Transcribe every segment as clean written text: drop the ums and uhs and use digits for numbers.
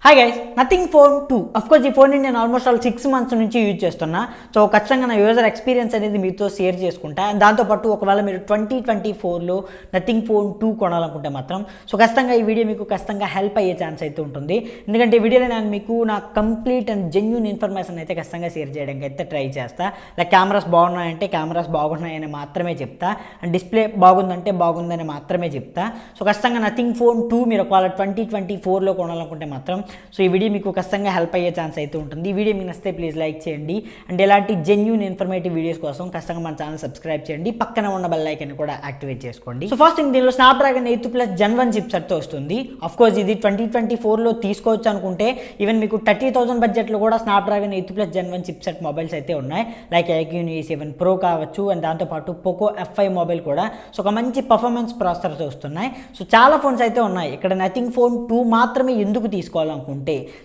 Hi guys, nothing phone 2. Of course ఈ ఫోన్ని నేను ఆల్మోస్ట్ 6 months నుంచి యూజ్ చేస్తున్నా. సో ఖచ్చితంగా నా యూజర్ ఎక్స్పీరియన్స్ అనేది మీతో షేర్ చేసుకుంటా. దాంతోపాటు ఒకవేళ మీరు 2024లో నథింగ్ ఫోన్ 2 కొనాలనుకుంటే మాత్రం సో ఖచ్చితంగా ఈ వీడియో మీకు ఖచ్చితంగా హెల్ప్ అయ్యే ఛాన్స్ అయితే ఉంటుంది. ఎందుకంటే ఈ వీడియోలో నేను మీకు నా కంప్లీట్ అండ్ జెన్యూన్ ఇన్ఫర్మేషన్ అయితే ఖచ్చితంగా షేర్ చేయడానికి అయితే ట్రై చేస్తా. లైక్ కెమెరాస్ బాగున్నాయంటే కెమెరాస్ బాగున్నాయని మాత్రమే చెప్తా, అండ్ డిస్ప్లే బాగుందంటే బాగుందని మాత్రమే చెప్తా. సో ఖచ్చితంగా నథింగ్ ఫోన్ 2 మీరు ఒకవేళ 2024లో కొనాలనుకుంటే మాత్రం సో ఈ వీడియో మీకు ఖచ్చితంగా హెల్ప్ అయ్యే ఛాన్స్ అయితే ఉంటుంది. ఈ వీడియో మీకు నచ్చితే ప్లీజ్ లైక్ చేయండి, అండ్ ఇలాంటి జెన్యూన్ ఇన్ఫర్మేటివ్ వీడియోస్ కోసం ఖచ్చితంగా మన ఛానల్ సబ్స్క్రైబ్ చేయండి, పక్కన ఉన్న బెల్ ఐకాన్ కూడా యాక్టివేట్ చేసుకోండి. సో ఫస్ట్ థింగ్, దీనిలో స్నాప్డ్రాగన్ 8+ Gen 1 చిప్సెట్తో వస్తుంది. అఫ్కోర్స్ ఇది 2024లో తీసుకోవచ్చు అనుకుంటే ఈవెన్ మీకు 30,000 బడ్జెట్లో కూడా స్నాప్డ్రాగన్ 8+ Gen 1 చిప్సెట్ మొబైల్స్ అయితే ఉన్నాయి. లైక్ iQOO A7 Pro కావచ్చు, అండ్ దాంతోపాటు పోకో F5 మొబైల్ కూడా సో ఒక మంచి పర్ఫార్మెన్స్ ప్రాసెసర్తో వస్తున్నాయి. సో చాలా ఫోన్స్ అయితే ఉన్నాయి. ఇక్కడ నథింగ్ ఫోన్ 2 మాత్రమే ఎందుకు తీసుకోవాలనుకుంటే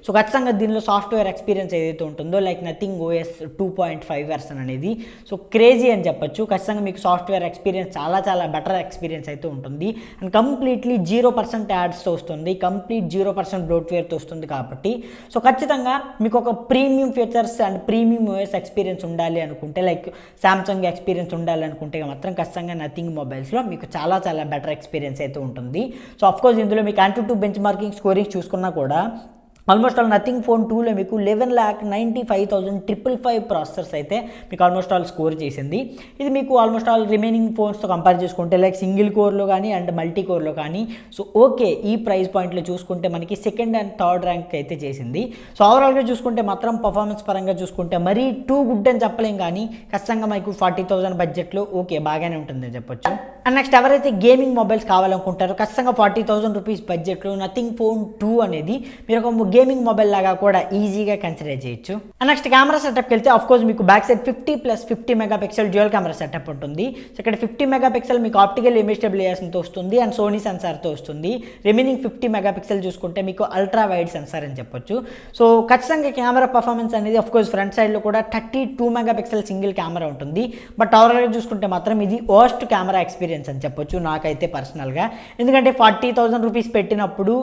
సో ఖచ్చితంగా దీనిలో సాఫ్ట్వేర్ ఎక్స్పీరియన్స్ ఏదైతే ఉంటుందో లైక్ నథింగ్ OS 2.5 వెర్షన్ అనేది సో క్రేజీ అని చెప్పొచ్చు. ఖచ్చితంగా మీకు సాఫ్ట్వేర్ ఎక్స్పీరియన్స్ చాలా బెటర్ ఎక్స్పీరియన్స్ అయితే ఉంటుంది, అండ్ కంప్లీట్లీ 0% యాడ్స్తో వస్తుంది, కంప్లీట్ 0% బ్లోట్వేర్తో వస్తుంది. కాబట్టి సో ఖచ్చితంగా మీకు ఒక premium features and premium OS experience ఉండాలి అనుకుంటే, లైక్ సామ్సంగ్ ఎక్స్పీరియన్స్ ఉండాలి అనుకుంటే మాత్రం ఖచ్చితంగా నథింగ్ మొబైల్స్లో మీకు చాలా బెటర్ ఎక్స్పీరియన్స్ అయితే ఉంటుంది. సో అఫ్కోర్స్ ఇందులో మీకు AnTuTu బెంచ్ మార్కింగ్ స్కోరింగ్ చూసుకున్నా కూడా ఆల్మోస్ట్ నథింగ్ ఫోన్ 2లో మీకు 11,95,555 ప్రాసెసర్స్ అయితే మీకు ఆల్మోస్ట్ స్కోర్ చేసింది. ఇది మీకు ఆల్మోస్ట్ రిమైనింగ్ ఫోన్స్తో కంపేర్ చేసుకుంటే లైక్ సింగిల్ కోర్లో కానీ అండ్ మల్టీ కోర్లో కానీ సో ఓకే ఈ ప్రైస్ పాయింట్లో చూసుకుంటే మనకి సెకండ్ అండ్ థర్డ్ ర్యాంక్ అయితే చేసింది. సో ఓవరాల్గా చూసుకుంటే మాత్రం పర్ఫార్మెన్స్ పరంగా చూసుకుంటే మరీ టూ గుడ్ అని చెప్పలేం, కానీ ఖచ్చితంగా మీకు 40,000 బడ్జెట్లో ఓకే బాగానే ఉంటుందని చెప్పొచ్చు. అండ్ నెక్స్ట్ ఎవరైతే గేమింగ్ మొబైల్స్ కావాలనుకుంటారో ఖచ్చితంగా 40,000 రూపీస్ బడ్జెట్లో నథింగ్ ఫోన్ 2 అనేది మీరు ఒక గేమింగ్ మొబైల్ లాగా కూడా ఈజీగా కన్సిడర్ చేయొచ్చు. అండ్ నెక్స్ట్ కెమెరా సెటప్కి వెళ్తే ఆఫ్కోర్స్ మీకు back side 50+50 megapixel dual camera setup ఉంటుంది. సో ఇక్కడ 50 మెగాపిక్సెల్ మీకు ఆప్టికల్ ఇమేజ్ స్టెబిలైజేషన్తో వస్తుంది, అండ్ సోనీ సెన్సార్తో వస్తుంది. రిమైనింగ్ 50 మెగాపిక్సెల్ చూసుకుంటే మీకు అల్ట్రా వైడ్ సెన్సార్ అని చెప్పొచ్చు. సో ఖచ్చితంగా కెమెరా పర్ఫార్మెన్స్ అనేది ఆఫ్కోర్స్ ఫ్రంట్ సైడ్లో కూడా 32 మెగాపిక్సెల్ సింగిల్ కెమెరా ఉంటుంది. బట్ ఓవరాల్గా చూసుకుంటే మాత్రం ఇది వర్స్ట్ కెమెరా ఎక్స్పీరియన్స్ అని చెప్పొచ్చు నాకైతే పర్సనల్గా. ఎందుకంటే 40,000 రూపీస్ పెట్టినప్పుడు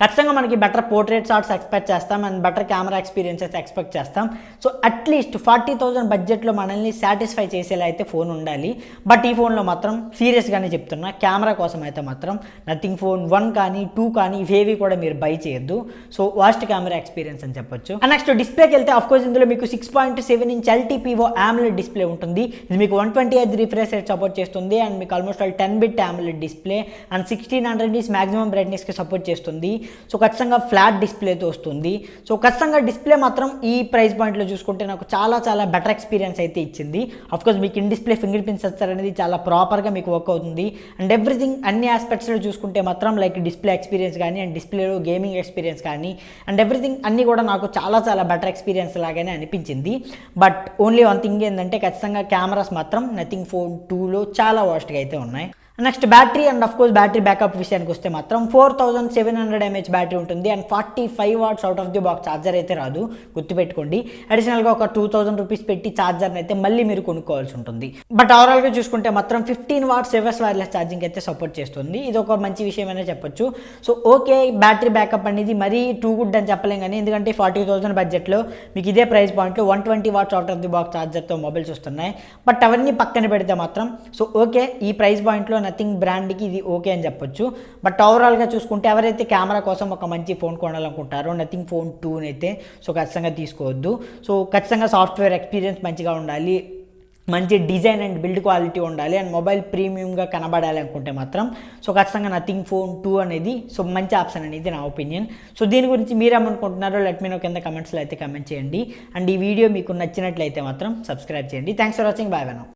ఖచ్చితంగా మనకి బెటర్ పోర్ట్రేట్ షాట్స్ ఎక్స్పెక్ట్ చేస్తాం, and better camera experiences expect చేస్తాం. సో అట్లీస్ట్ 40,000 బడ్జెట్లో మనల్ని సాటిస్ఫై చేసేలా అయితే ఫోన్ ఉండాలి. బట్ ఈ ఫోన్లో మాత్రం సీరియస్గానే చెప్తున్నా, కెమెరా కోసం అయితే మాత్రం నథింగ్ ఫోన్ 1 కానీ 2 కానీ ఇవేవి కూడా మీరు బై చేయొద్దు. సో వాస్ట్ కెమెరా ఎక్స్పీరియన్స్ అని చెప్పొచ్చు. అండ్ నెక్స్ట్ డిస్ప్లేకి వెళ్తే ఆఫ్కోర్స్ ఇందులో మీకు 6.7 ఇంచ్ LTPO AMOLED డిస్ప్లే ఉంటుంది. ఇది మీకు 120Hz రిఫ్రెష్ రేట్ సపోర్ట్ చేస్తుంది, అండ్ మీకు almost 10-bit AMOLED display and 1600 nits maximum బ్రైట్నెస్కి సపోర్ట్ చేస్తుంది. సో ఖచ్చితంగా ఫ్లాట్ డిస్ప్లేతో వస్తుంది. సో ఖచ్చితంగా డిస్ప్లే మాత్రం ఈ ప్రైస్ పాయింట్లో చూసుకుంటే నాకు చాలా బెటర్ ఎక్స్పీరియన్స్ అయితే ఇచ్చింది. అఫ్కోర్స్ మీకు in display finger print censor అనేది చాలా ప్రాపర్గా మీకు వర్క్ అవుతుంది, అండ్ ఎవ్రీథింగ్ అన్ని ఆస్పెక్ట్స్లో చూసుకుంటే మాత్రం లైక్ డిస్ప్లే ఎక్స్పీరియన్స్ కానీ అండ్ డిస్ప్లేలో గేమింగ్ ఎక్స్పీరియన్స్ కానీ అండ్ ఎవ్రీథింగ్ అన్నీ కూడా నాకు చాలా బెటర్ ఎక్స్పీరియన్స్ లాగానే అనిపించింది. బట్ ఓన్లీ వన్ థింగ్ ఏంటంటే ఖచ్చితంగా కెమెరాస్ మాత్రం నథింగ్ ఫోన్ 2లో చాలా వర్స్ట్గా అయితే ఉన్నాయి. Next battery and of course battery backup విషయానికి వస్తే మాత్రం 4700 mAh బ్యాటరీ ఉంటుంది, and 45 watts out of the box charger అయితే రాదు, గుర్తుపెట్టుకోండి. అడిషనల్గా ఒక 2,000 రూపీస్ పెట్టి ఛార్జర్ని అయితే మళ్ళీ మీరు కొనుక్కోవాల్సి ఉంటుంది. బట్ ఓవరాల్గా చూసుకుంటే మాత్రం 15 watts రివర్స్ వైర్లెస్ ఛార్జింగ్ అయితే సపోర్ట్ చేస్తుంది. ఇది ఒక మంచి విషయమైనా చెప్పొచ్చు. సో ఓకే బ్యాటరీ బ్యాకప్ అనేది మరీ టూ గుడ్ అని చెప్పలేం, కానీ ఎందుకంటే 40,000 బడ్జెట్లో మీకు ఇదే ప్రైస్ పాయింట్లో 120 watts out of the box ఛార్జర్తో మొబైల్స్ వస్తున్నాయి. బట్ అవన్నీ పక్కన పెడితే మాత్రం సో ఓకే ఈ ప్రైస్ పాయింట్లో నథింగ్ బ్రాండ్కి ఇది ఓకే అని చెప్పొచ్చు. బట్ ఓవరాల్గా చూసుకుంటే ఎవరైతే కెమెరా కోసం ఒక మంచి ఫోన్ కొనాలనుకుంటారో నథింగ్ ఫోన్ 2 అయితే సో ఖచ్చితంగా తీసుకోవద్దు. సో ఖచ్చితంగా సాఫ్ట్వేర్ ఎక్స్పీరియన్స్ మంచిగా ఉండాలి, మంచి డిజైన్ అండ్ బిల్డ్ క్వాలిటీ ఉండాలి, అండ్ మొబైల్ ప్రీమియంగా కనబడాలి అనుకుంటే మాత్రం సో ఖచ్చితంగా నథింగ్ ఫోన్ 2 అనేది సో మంచి ఆప్షన్ అనేది నా ఒపీనియన్. సో దీని గురించి మీరేమనుకుంటున్నారో లెట్ మీ నో కింద కమెంట్స్లో అయితే కమెంట్ చేయండి, అండ్ ఈ వీడియో మీకు నచ్చినట్లయితే మాత్రం సబ్స్క్రైబ్ చేయండి. Thanks for watching, bye.